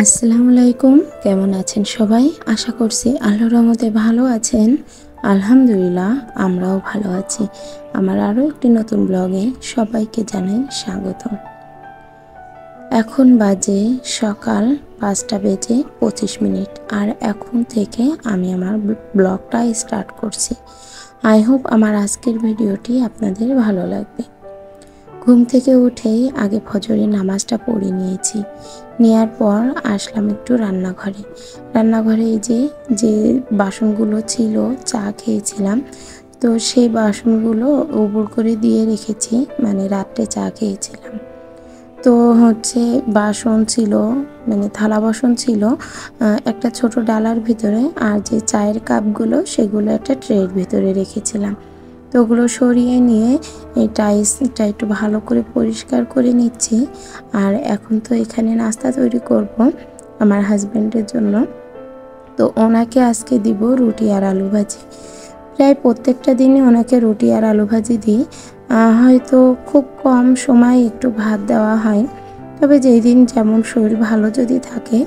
আসসালামু আলাইকুম। কেমন আছেন সবাই? আশা করছি আল্লাহর রহমতে ভালো আছেন। আলহামদুলিল্লাহ আমরাও ভালো আছি। আমার আরও একটি নতুন ব্লগে সবাইকে জানাই স্বাগতম। এখন বাজে সকাল 5:25 আর এখন থেকে আমি আমার ব্লগটা স্টার্ট করছি। আই হোপ আমার আজকের ভিডিওটি আপনাদের ভালো লাগবে। ঘুম থেকে উঠেই আগে ফজরের নামাজটা পড়ে নিয়েছি। নেওয়ার পর আসলাম একটু রান্নাঘরে এই যে বাসনগুলো ছিল, চা খেয়েছিলাম, তো সেই বাসনগুলো উপর করে দিয়ে রেখেছি, মানে রাত্রে চা খেয়েছিলাম। তো বাসন ছিল, মানে থালা বাসন ছিল একটা ছোট ডালার ভিতরে, আর যে চায়ের কাপগুলো সেগুলো একটা ট্রের ভিতরে রেখেছিলাম। তো ওগুলো সরিয়ে নিয়ে এই টাইলসটা একটু ভালো করে পরিষ্কার করে নিচ্ছি। আর এখন তো এখানে নাস্তা তৈরি করব আমার হাজব্যান্ডের জন্য। তো ওনাকে আজকে দিব রুটি আর আলু ভাজি। প্রায় প্রত্যেকটা দিনই ওনাকে রুটি আর আলু ভাজি দিই। হয়তো খুব কম সময় একটু ভাত দেওয়া হয়, তবে যেই দিন যেমন শরীর ভালো যদি থাকে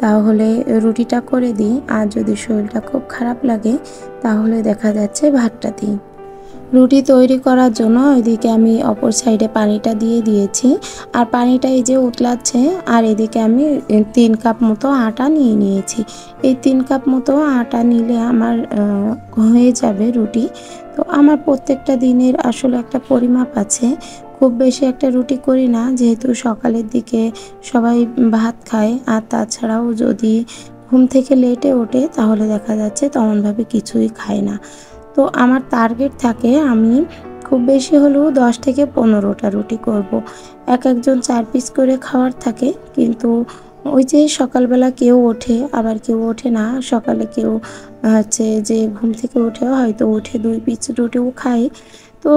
তাহলে রুটিটা করে দিই, আর যদি শরীরটা খুব খারাপ লাগে তাহলে দেখা যাচ্ছে ভাতটা দিই। রুটি তৈরি করার জন্য ওইদিকে আমি অপর সাইডে পানিটা দিয়ে দিয়েছি, আর পানিটা এই যে উতলাচ্ছে, আর এদিকে আমি 3 কাপ মতো আটা নিয়ে নিয়েছি। এই 3 কাপ মতো আটা নিলে আমার হয়ে যাবে রুটি। তো আমার প্রত্যেকটা দিনের আসলে একটা পরিমাপ আছে, খুব বেশি একটা রুটি করি না, যেহেতু সকালের দিকে সবাই ভাত খায়, আর তাছাড়াও যদি ঘুম থেকে লেটে ওঠে তাহলে দেখা যাচ্ছে তেমনভাবে কিছুই খায় না। তো আমার টার্গেট থাকে আমি খুব বেশি হলেও 10 থেকে 15টা রুটি করব। একজন 4 পিস করে খাওয়ার থাকে, কিন্তু ওই যে সকালবেলা কেউ ওঠে আবার কেউ ওঠে না, সকালে কেউ যে ঘুম থেকে উঠে হয়তো উঠে 2 পিস রুটিও খায়। তো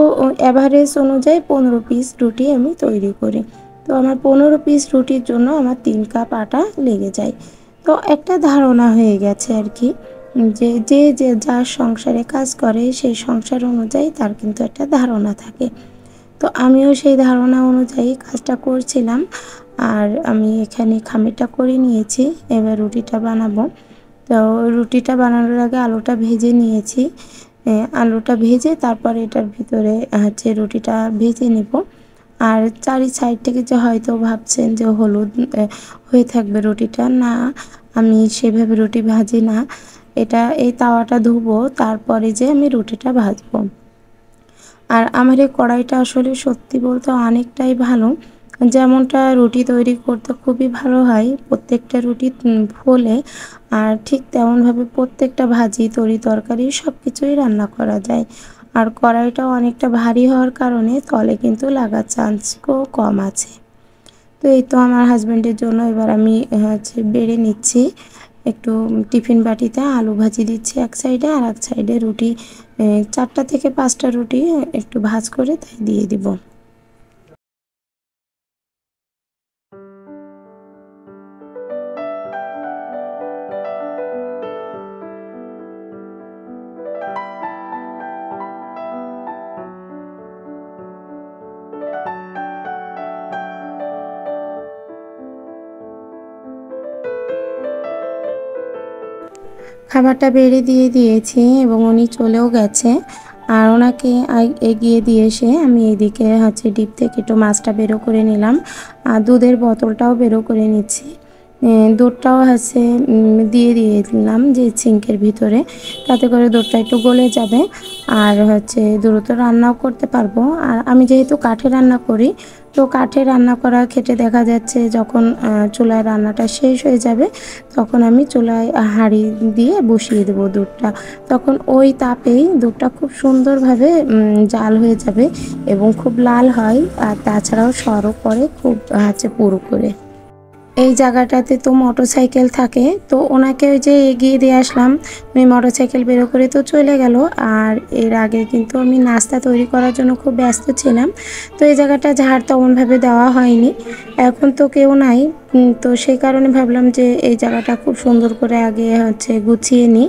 এভারেজ অনুযায়ী 15 পিস রুটি আমি তৈরি করি। তো আমার 15 পিস রুটির জন্য আমার 3 কাপ আটা লেগে যায়। তো একটা ধারণা হয়ে গেছে আর কি, যে যার সংসারে কাজ করে সেই সংসার অনুযায়ী তার কিন্তু একটা ধারণা থাকে। তো আমিও সেই ধারণা অনুযায়ী কাজটা করছিলাম, আর আমি এখানে খামিরটা করে নিয়েছি। এবার রুটিটা বানাবো। তো রুটিটা বানানোর আগে আলুটা ভেজে নিয়েছি। আলুটা ভেজে তারপর এটার ভিতরে রুটিটা ভেজে নেব। আর চারি সাইড থেকে যে হয়তো ভাবছেন যে হলুদ হয়ে থাকবে রুটিটা, না, আমি সেভাবে রুটি ভাজি না। এই তাওয়াটা ধুবো, তারপরে যে আমি রুটিটা ভাজবো। আর আমার এই কড়াইটা আসলে সত্যি বলতে অনেকটাই ভালো। যেমনটা রুটি তৈরি করতে খুবই ভালো হয়, প্রত্যেকটা রুটি ফোলে, আর ঠিক তেমনভাবে প্রত্যেকটা ভাজি তরকারি সব কিছুই রান্না করা যায়। আর কড়াইটাও অনেকটা ভারী হওয়ার কারণে তলে কিন্তু লাগার চান্সও কম আছে। তো এই তো আমার হাজব্যান্ডের জন্য এবার আমি বেড়ে নিচ্ছি। একটু টিফিন বাটিতে আলু ভাজি দিচ্ছি এক সাইডে, আর এক সাইডে রুটি 4টা থেকে 5টা রুটি একটু ভাজ করে তাই দিয়ে দিব। খাবারটা বেড়ে দিয়ে দিয়েছি এবং উনি চলেও গেছে। আর ওনাকে এগিয়ে দিয়ে এসে আমি এইদিকে ডিপ থেকে একটু মাছটা বেরো করে নিলাম, আর দুধের বোতলটাও বেরো করে নিচ্ছি। দুধটাও দিয়ে দিলাম যে সিঙ্কের ভিতরে, তাতে করে দুধটা একটু গলে যাবে, আর দ্রুত রান্নাও করতে পারবো। আর আমি যেহেতু কাঠে রান্না করি, তো কাঠে রান্না করা খেতে দেখা যাচ্ছে যখন চুলায় রান্নাটা শেষ হয়ে যাবে তখন আমি চুলায় হাঁড়ি দিয়ে বসিয়ে দেবো দুধটা। তখন ওই তাপেই দুধটা খুব সুন্দরভাবে জাল হয়ে যাবে এবং খুব লাল হয়, আর তাছাড়াও সরও পড়ে খুব পুরো করে। এই জায়গাটাতে তো মোটরসাইকেল থাকে, তো ওনাকে ওই যে এগিয়ে দিয়ে আসলাম, উনি মোটরসাইকেল বেরো করে তো চলে গেল। আর এর আগে কিন্তু আমি নাস্তা তৈরি করার জন্য খুব ব্যস্ত ছিলাম, তো এই জায়গাটা ঝাড় তেমনভাবে দেওয়া হয়নি। এখন তো কেউ নাই, তো সেই কারণে ভাবলাম যে এই জায়গাটা খুব সুন্দর করে আগে গুছিয়ে নিই,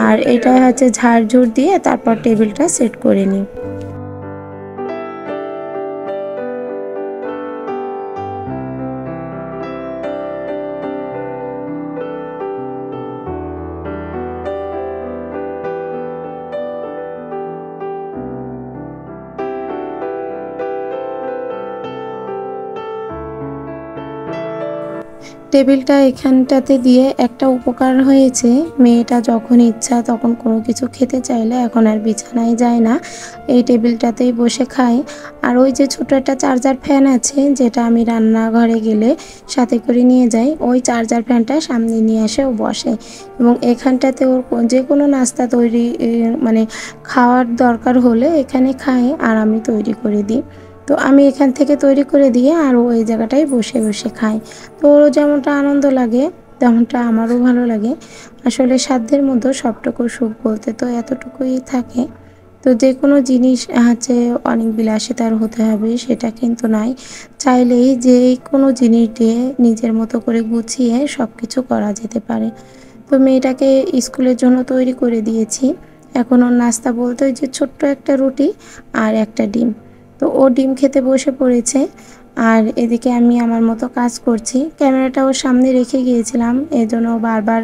আর এটা ঝাড় ঝুড় দিয়ে তারপর টেবিলটা সেট করে নিই। টেবিলটা এখানটাতে দিয়ে একটা উপকার হয়েছে, মেয়েটা যখন ইচ্ছা তখন কোনো কিছু খেতে চাইলে এখন আর বিছানায় যায় না, এই টেবিলটাতেই বসে খায়। আর ওই যে ছোট একটা চার্জার ফ্যান আছে যেটা আমি রান্নাঘরে গেলে সাথে করে নিয়ে যাই, ওই চার্জার ফ্যানটা সামনে নিয়ে এসে ও বসে এবং এখানটাতে ওর যে কোনো নাস্তা তৈরি মানে খাওয়ার দরকার হলে এখানে খায় আর আমি তৈরি করে দিই। তো আমি এখান থেকে তৈরি করে দিয়ে আর ও এই জায়গাটায় বসে বসে খায়। তো ওরও যেমনটা আনন্দ লাগে তেমনটা আমারও ভালো লাগে। আসলে সাধ্যের মধ্যে সবটুকু সুখ বলতে তো এতটুকুই থাকে। তো যে কোনো জিনিস হচ্ছে অনেক বিলাসিতার হতে হবে সেটা কিন্তু নয়, চাইলেই যে কোনো জিনিস দিয়ে নিজের মতো করে গুছিয়ে সব কিছু করা যেতে পারে। তো মেয়েটাকে স্কুলের জন্য তৈরি করে দিয়েছি। এখন ওর নাস্তা বলতে ওই যে ছোট্ট একটা রুটি আর একটা ডিম। তো ও ডিম খেতে বসে পড়েছে আর এদিকে আমি আমার মতো কাজ করছি। ক্যামেরাটা ওর সামনে রেখে গিয়েছিলাম, এজন্য বারবার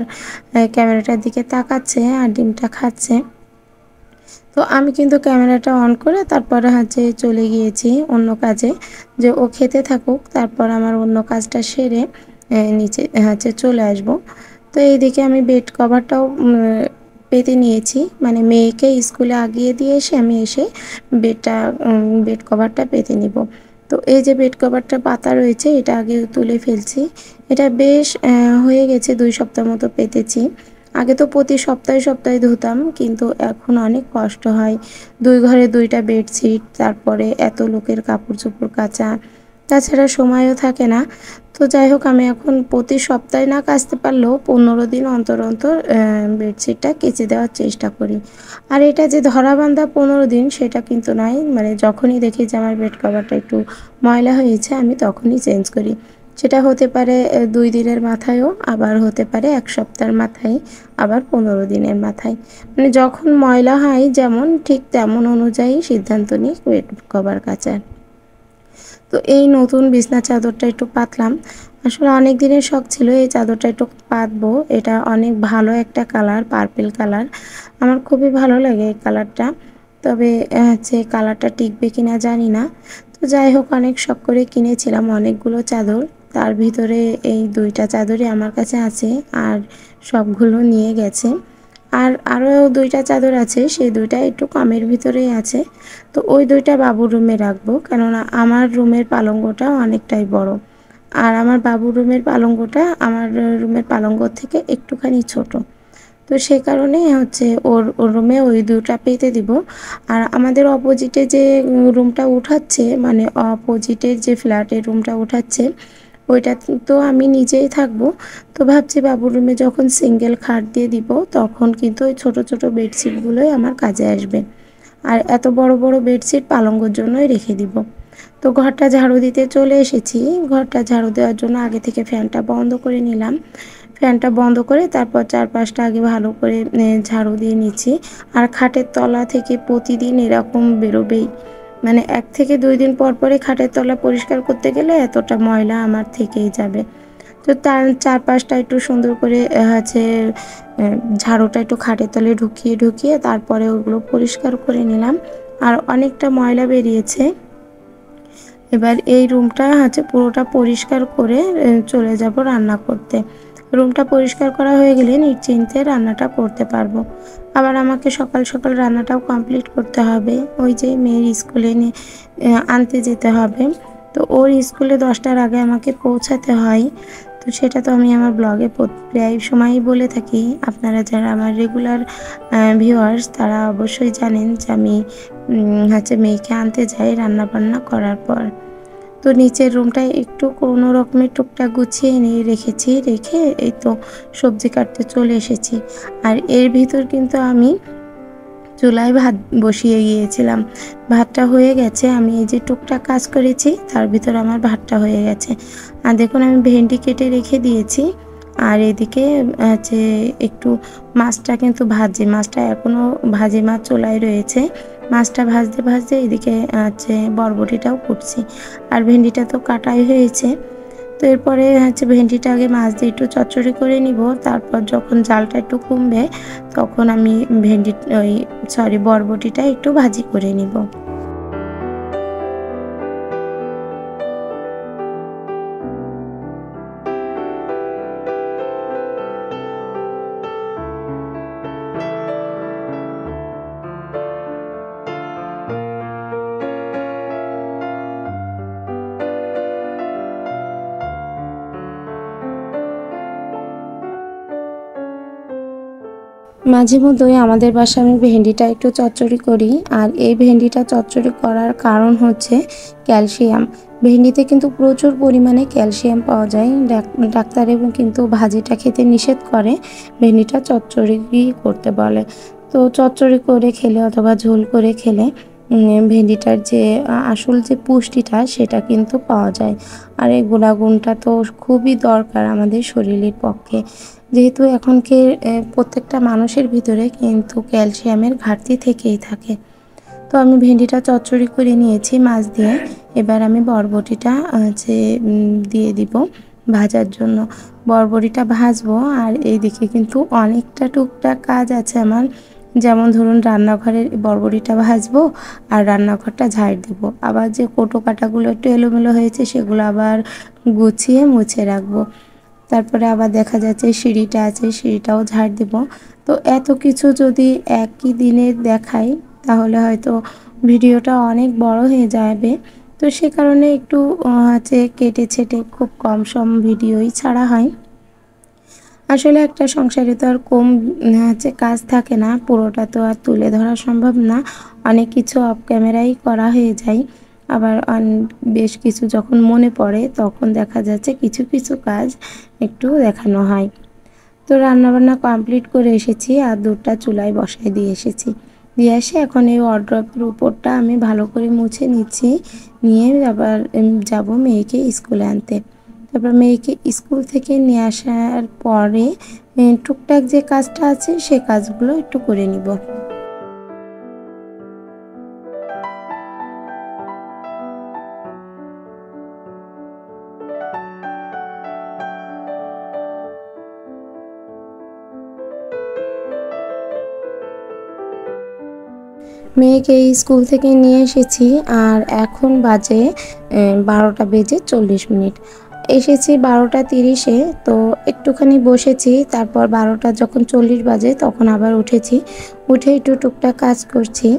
ক্যামেরাটার দিকে তাকাচ্ছে আর ডিমটা খাচ্ছে। তো আমি কিন্তু ক্যামেরাটা অন করে তারপরে হচ্ছে চলে গিয়েছি অন্য কাজে, যে ও খেতে থাকুক, তারপর আমার অন্য কাজটা সেরে নিচে হচ্ছে চলে আসব। তো এইদিকে আমি বেড কভারটাও পেতে নিয়েছি, মানে মেয়েকে স্কুলে আগিয়ে দিয়ে এসে আমি এসে বেড কভারটা পেতে নিব। তো এই যে বেড কভারটা পাতা রয়েছে এটা আগে তুলে ফেলছি। এটা বেশ হয়ে গেছে 2 সপ্তাহ মতো পেতেছি। আগে তো প্রতি সপ্তাহে সপ্তাহে ধুতাম, কিন্তু এখন অনেক কষ্ট হয়। 2 ঘরে 2টা বেডশিট, তারপরে এত লোকের কাপড় চোপড় কাচা, তাছাড়া সময়ও থাকে না। তো যাই হোক, আমি এখন প্রতি সপ্তাহে না কাচতে পারলেও 15 দিন অন্তর অন্তর বেডশিটটা কেচে দেওয়ার চেষ্টা করি। আর এটা যে ধরাবাঁধা 15 দিন সেটা কিন্তু নয়, মানে যখনই দেখি যে আমার বেড কভারটা একটু ময়লা হয়েছে আমি তখনই চেঞ্জ করি। সেটা হতে পারে 2 দিনের মাথায়ও, আবার হতে পারে 1 সপ্তাহের মাথায়, আবার 15 দিনের মাথায়। মানে যখন ময়লা হয় যেমন ঠিক তেমন অনুযায়ী সিদ্ধান্ত নিই বেড কভার কাচার। তো এই নতুন বিছনা চাদরটা একটু পাতলাম। আসলে অনেক দিনের শখ ছিল এই চাদরটা একটু পাতবো। এটা অনেক ভালো একটা কালার, পার্পল কালার। আমার খুবই ভালো লাগে এই কালারটা। তবে হচ্ছে কালারটা টিকবে কিনা জানি না। তো যাই হোক, অনেক শখ করে কিনেছিলাম অনেকগুলো চাদর। তার ভিতরে এই 2টা চাদরই আমার কাছে আছে আর সবগুলো নিয়ে গেছে। আর আরও 2টা চাদর আছে, সেই 2টা একটু কমের ভিতরেই আছে। তো ওই 2টা বাবুর রুমে রাখবো, কেননা আমার রুমের পালঙ্কটা অনেকটাই বড়। আর আমার বাবুর রুমের পালঙ্কটা আমার রুমের পালঙ্ক থেকে একটুখানি ছোট। তো সে কারণে হচ্ছে ওর রুমে ওই 2টা পেতে দিব। আর আমাদের অপোজিটে যে রুমটা উঠাচ্ছে, মানে অপোজিটের যে ফ্ল্যাটের রুমটা উঠাচ্ছে, ওইটা তো আমি নিজেই থাকবো। তো ভাবছি বাবুর রুমে যখন সিঙ্গেল খাট দিয়ে দিব তখন কিন্তু ওই ছোট ছোট বেডশিটগুলোই আমার কাজে আসবে। আর এত বড় বড় বেডশিট পালঙ্কর জন্যই রেখে দিব। তো ঘরটা ঝাড়ু দিতে চলে এসেছি। ঘরটা ঝাড়ু দেওয়ার জন্য আগে থেকে ফ্যানটা বন্ধ করে নিলাম। ফ্যানটা বন্ধ করে তারপর চারপাশটা আগে ভালো করে ঝাড়ু দিয়ে নিচ্ছি। আর খাটের তলা থেকে প্রতিদিন এরকম বেরোবেই, মানে 1 থেকে 2 দিন পর পরই খাটের তলা পরিষ্কার করতে গেলে এতটা ময়লা আমার থেকেই যাবে। তো তার চারপাশটা একটু সুন্দর করে হচ্ছে ঝাড়ুটা একটু খাটের তলে ঢুকিয়ে ঢুকিয়ে তারপরে ওগুলো পরিষ্কার করে নিলাম। আর অনেকটা ময়লা বেরিয়েছে। এবার এই রুমটা হচ্ছে পুরোটা পরিষ্কার করে চলে যাব রান্না করতে। রুমটা পরিষ্কার করা হয়ে গেলে নিশ্চিন্তে রান্নাটা করতে পারবো। আবার আমাকে সকাল সকাল রান্নাটাও কমপ্লিট করতে হবে, ওই যে মেয়ের স্কুলে আনতে যেতে হবে। তো ওর স্কুলে 10টার আগে আমাকে পৌঁছাতে হয়। তো সেটা তো আমি আমার ব্লগে প্রায় সময়ই বলে থাকি। আপনারা যারা আমার রেগুলার ভিউয়ার্স তারা অবশ্যই জানেন যে আমি হচ্ছে মেয়েকে আনতে যাই রান্না বান্না করার পর। তো নিচের রুমটায় একটু কোনো রকমের টুকটাক গুছিয়ে নিয়ে রেখেছি, রেখে এই তো সবজি কাটতে চলে এসেছি। আর এর ভিতর কিন্তু আমি চুলায় ভাত বসিয়ে গিয়েছিলাম। ভাতটা হয়ে গেছে, আমি এই যে টুকটাক কাজ করেছি তার ভিতর আমার ভাতটা হয়ে গেছে। আর দেখুন আমি ভেন্ডি কেটে রেখে দিয়েছি। আর এদিকে হচ্ছে একটু মাছটা কিন্তু মাছটা এখনও ভাজি মাছ চুলায় রয়েছে। মাছটা ভাজতে ভাজতে এদিকে হচ্ছে বরবটিটাও কুটছি। আর ভেন্ডিটা তো কাটাই হয়েছে। তো এরপরে হচ্ছে ভেন্ডিটা আগে মাছ দিয়ে একটু চচ্চড়ি করে নিব, তারপর যখন জালটা একটু কমবে তখন আমি বরবটিটা একটু ভাজি করে নিব। মাঝে মধ্যেই আমাদের বাসায় আমি ভেন্ডিটা একটু চচ্চড়ি করি, আর এই ভেন্ডিটা চচ্চড়ি করার কারণ হচ্ছে ক্যালসিয়াম। ভেন্ডিতে কিন্তু প্রচুর পরিমাণে ক্যালসিয়াম পাওয়া যায়। ডাক্তার এবং কিন্তু ভাজিটা খেতে নিষেধ করে, ভেন্ডিটা চচ্চড়ি করতে বলে। তো চচ্চড়ি করে খেলে অথবা ঝোল করে খেলে ভেন্ডিটার যে আসল যে পুষ্টিটা সেটা কিন্তু পাওয়া যায়। আর এই গুণাগুণটা তো খুবই দরকার আমাদের শরীরের পক্ষে, যেহেতু এখনকার প্রত্যেকটা মানুষের ভিতরে কিন্তু ক্যালসিয়ামের ঘাটতি থেকেই থাকে। তো আমি ভেন্ডিটা চচ্চড়ি করে নিয়েছি মাছ দিয়ে। এবার আমি বরবটিটা দিয়ে দিব ভাজার জন্য। বরবটিটা ভাজবো, আর এইদিকে কিন্তু অনেকটা টুকটাক কাজ আছে আমার। যেমন ধরুন, রান্নাঘরের বরবটিটা ভাজবো আর রান্নাঘরটা ঝাড় দিব। আবার যে কোটো কাটাগুলো একটু এলোমেলো হয়েছে সেগুলো আবার গুছিয়ে মুছে রাখবো। তারপরে আবার দেখা যাচ্ছে সিঁড়িটা আছে, সিঁড়িটাও ঝাড় দিব। তো এত কিছু যদি একই দিনে দেখাই তাহলে হয়তো ভিডিওটা অনেক বড় হয়ে যাবে। তো সে কারণে একটু কেটে ছেটে খুব কম সম ভিডিওই ছাড়া হয়। আসলে একটা সংসারে তো আর কম কাজ থাকে না, পুরোটা তো আর তুলে ধরা সম্ভব না। অনেক কিছু অফ ক্যামেরাই করা হয়ে যায়। আবার বেশ কিছু যখন মনে পড়ে তখন দেখা যাচ্ছে কিছু কিছু কাজ একটু দেখানো হয়। তো রান্নাবান্না কমপ্লিট করে এসেছি, আর দুধটা চুলায় বসায় দিয়ে এসেছি। দিয়ে এসে এখন এই ওয়ার্ড্রপের উপরটা আমি ভালো করে মুছে নিচ্ছি। নিয়ে আবার যাব মেয়েকে স্কুলে আনতে। তারপর মেয়েকে স্কুল থেকে নিয়ে আসার পরে টুকটাক যে কাজটা আছে সে কাজগুলো একটু করে নিব। মেয়েকে স্কুল থেকে নিয়ে এসেছি, আর এখন বাজে 12:40। এসেছি 12:30-এ। তো একটুখানি বসেছি, তারপর 12:40 বাজে তখন আবার উঠেছি। উঠে একটু টুকটাক কাজ করছি।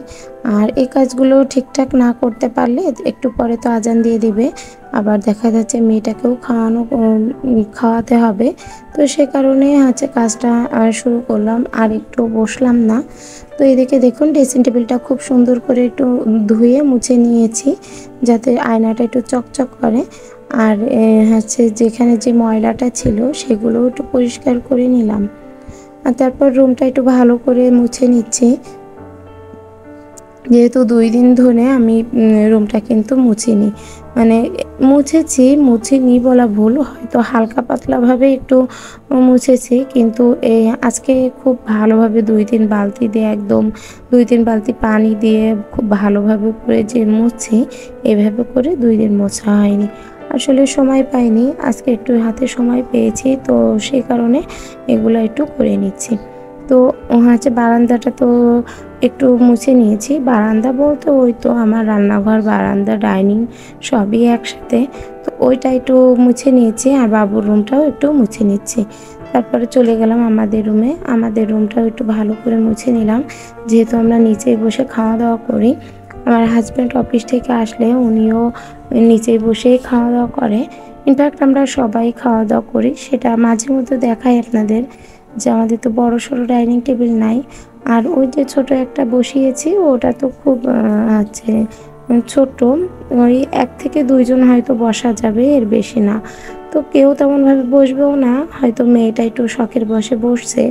আর এই কাজগুলো ঠিকঠাক না করতে পারলে একটু পরে তো আজান দিয়ে দিবে। আবার দেখা যাচ্ছে মেয়েটাকেও খাওয়াতে হবে। তো সে কারণে কাজটা শুরু করলাম, আর একটু বসলাম না। তো এদিকে দেখুন ড্রেসিং টেবিলটা খুব সুন্দর করে একটু ধুয়ে মুছে নিয়েছি, যাতে আয়নাটা একটু চকচক করে। আর যেখানে যে ময়লাটা ছিল সেগুলো একটু পরিষ্কার করে নিলাম। আর তারপর রুমটা একটু ভালো করে মুছে নিচ্ছি, যেহেতু 2 দিন ধরে আমি রুমটা কিন্তু মুছিনি। মানে মুছিনি বলা ভুল, হয়তো হালকা পাতলাভাবে একটু মুছেছি, কিন্তু আজকে খুব ভালোভাবে 2-3 বালতি দিয়ে একদম 2-3 বালতি পানি দিয়ে খুব ভালোভাবে করে যে মুছছি, এভাবে করে 2 দিন মোছা হয়নি। আসলে সময় পাইনি, আজকে একটু হাতে সময় পেয়েছি, তো সে কারণে এগুলো একটু করে নিচ্ছি। তো বারান্দাটা তো একটু মুছে নিয়েছি। বারান্দা বলতে ওই তো আমার রান্নাঘর, বারান্দা, ডাইনিং সবই একসাথে। তো ওইটা একটু মুছে নিয়েছি, আর বাবুর রুমটাও একটু মুছে নিচ্ছি। তারপরে চলে গেলাম আমাদের রুমে। আমাদের রুমটাও একটু ভালো করে মুছে নিলাম, যেহেতু আমরা নিচেই বসে খাওয়া দাওয়া করি। আমার হাজব্যান্ড অফিস থেকে আসলে উনিও নিচেই বসেই খাওয়া দাওয়া করে। ইনফ্যাক্ট আমরা সবাই খাওয়া দাওয়া করি, সেটা মাঝে মধ্যে দেখাই আপনাদের, যে আমাদের তো বড় সড়ো ডাইনিং টেবিল নাই। আর ওই যে ছোট একটা বসিয়েছি, ওটা তো খুব ছোট, ওই 1 থেকে 2 জন হয়তো বসা যাবে, এর বেশি না। তো কেউ তেমনভাবে বসবেও না, হয়তো মেয়েটা একটু শখের বসে বসছে,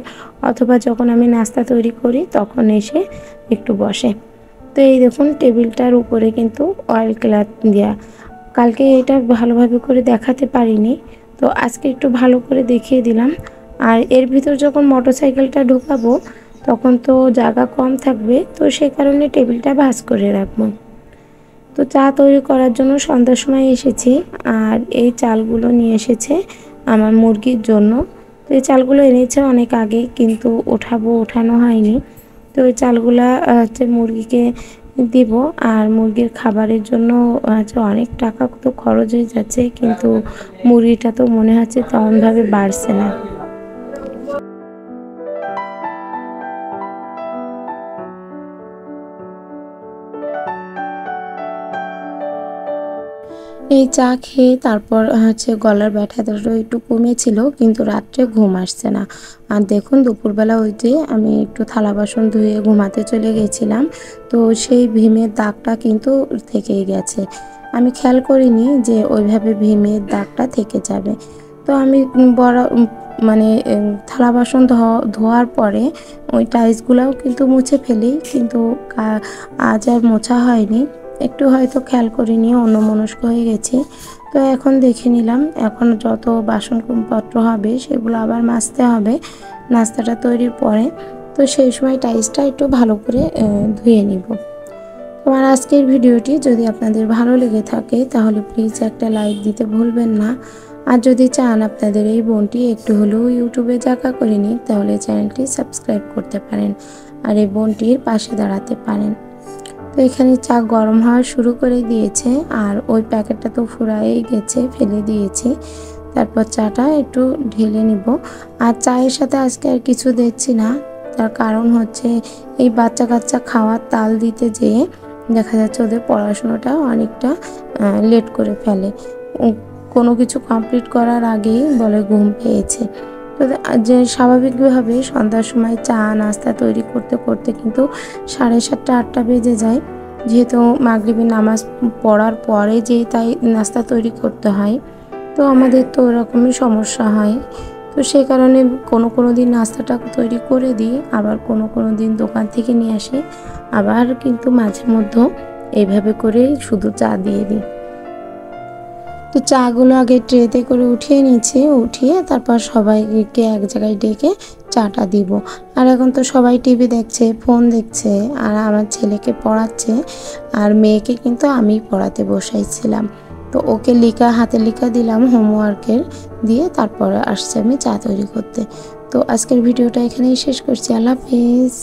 অথবা যখন আমি নাস্তা তৈরি করি তখন এসে একটু বসে। তো এই দেখুন টেবিলটার উপরে কিন্তু অয়েল ক্লথ দেওয়া। কালকে এটা ভালোভাবে করে দেখাতে পারিনি, তো আজকে একটু ভালো করে দেখিয়ে দিলাম। আর এর ভিতর যখন মোটরসাইকেলটা ঢোকাবো তখন তো জায়গা কম থাকবে, তো সে কারণে টেবিলটা ভাঁজ করে রাখবো। তো চা তৈরি করার জন্য সন্ধ্যার সময় এসেছি, আর এই চালগুলো নিয়ে এসেছে আমার মুরগির জন্য। তো এই চালগুলো এনেছে অনেক আগে, কিন্তু ওঠানো হয়নি। তো এই চালগুলা মুরগিকে দিব। আর মুরগির খাবারের জন্য অনেক টাকা তো খরচ হয়ে যাচ্ছে, কিন্তু মুরগিটা তো মনে হচ্ছে তেমনভাবে বাড়ছে না। এই চা খেয়ে তারপর হচ্ছে গলার ব্যথাটা একটু কমেছিল, কিন্তু রাত্রে ঘুম আসছে না। আর দেখুন দুপুরবেলা ওই যে আমি একটু থালা বাসন ধুয়ে ঘুমাতে চলে গেছিলাম, তো সেই ভীমের দাগটা কিন্তু থেকেই গেছে। আমি খেয়াল করিনি যে ওইভাবে ভীমের দাগটা থেকে যাবে। তো আমি মানে থালা বাসন ধোয়ার পরে ওই টাইলসগুলোও কিন্তু মুছে ফেলি, কিন্তু আজ আর মোছা হয়নি। একটু হয়তো খেয়াল করিনি, অন্যমনস্ক হয়ে গেছি। তো এখন দেখে নিলাম, এখন যত বাসনপত্র হবে সেগুলো আবার মাজতে হবে নাস্তাটা তৈরির পরে। তো সেই সময় টাইলসটা একটু ভালো করে ধুয়ে নিব। আমার আজকের ভিডিওটি যদি আপনাদের ভালো লেগে থাকে তাহলে প্লিজ একটা লাইক দিতে ভুলবেন না। আর যদি চান আপনাদের এই বোনটি একটু হলেও ইউটিউবে জায়গা করে নিই, তাহলে চ্যানেলটি সাবস্ক্রাইব করতে পারেন আর এই বোনটির পাশে দাঁড়াতে পারেন। তো এখানে চা গরম হওয়া শুরু করে দিয়েছে, আর ওই প্যাকেটটা তো ফুরাই গেছে, ফেলে দিয়েছি। তারপর চাটা একটু ঢেলে নিব। আর চায়ের সাথে আজকে আর কিছু দিচ্ছি না, তার কারণ হচ্ছে এই বাচ্চা কাচ্চা খাওয়ার তাল দিতে যেয়ে দেখা যাচ্ছে ওদের পড়াশোনাটা অনেকটা লেট করে ফেলে। কোনো কিছু কমপ্লিট করার আগেই বলে ঘুম পেয়েছে। তো যে স্বাভাবিকভাবে সন্ধ্যার সময় চা নাস্তা তৈরি করতে করতে কিন্তু 7:30 8টা বেজে যায়, যেহেতু মাগরিবি নামাজ পড়ার পরে যে তাই নাস্তা তৈরি করতে হয়। তো আমাদের তো ওরকমই সমস্যা হয়। তো সেই কারণে কোনো দিন নাস্তাটা তৈরি করে দিই, আবার কোনো দিন দোকান থেকে নিয়ে আসি, আবার কিন্তু মাঝে মধ্যে এইভাবে করে শুধু চা দিয়ে দিই। তো চাগুলো আগে ট্রেতে করে উঠিয়ে নিচ্ছি, উঠিয়ে তারপর সবাইকে এক জায়গায় ডেকে চাটা দিব। আর এখন তো সবাই টিভি দেখছে, ফোন দেখছে, আর আমার ছেলেকে পড়াচ্ছে, আর মেয়েকে কিন্তু আমি পড়াতে বসাইছিলাম। তো ওকে হাতে লেখা দিলাম হোমওয়ার্কের, দিয়ে তারপরে আসছে আমি চা তৈরি করতে। তো আজকের ভিডিওটা এখানেই শেষ করছি। আল্লাহ হাফেজ।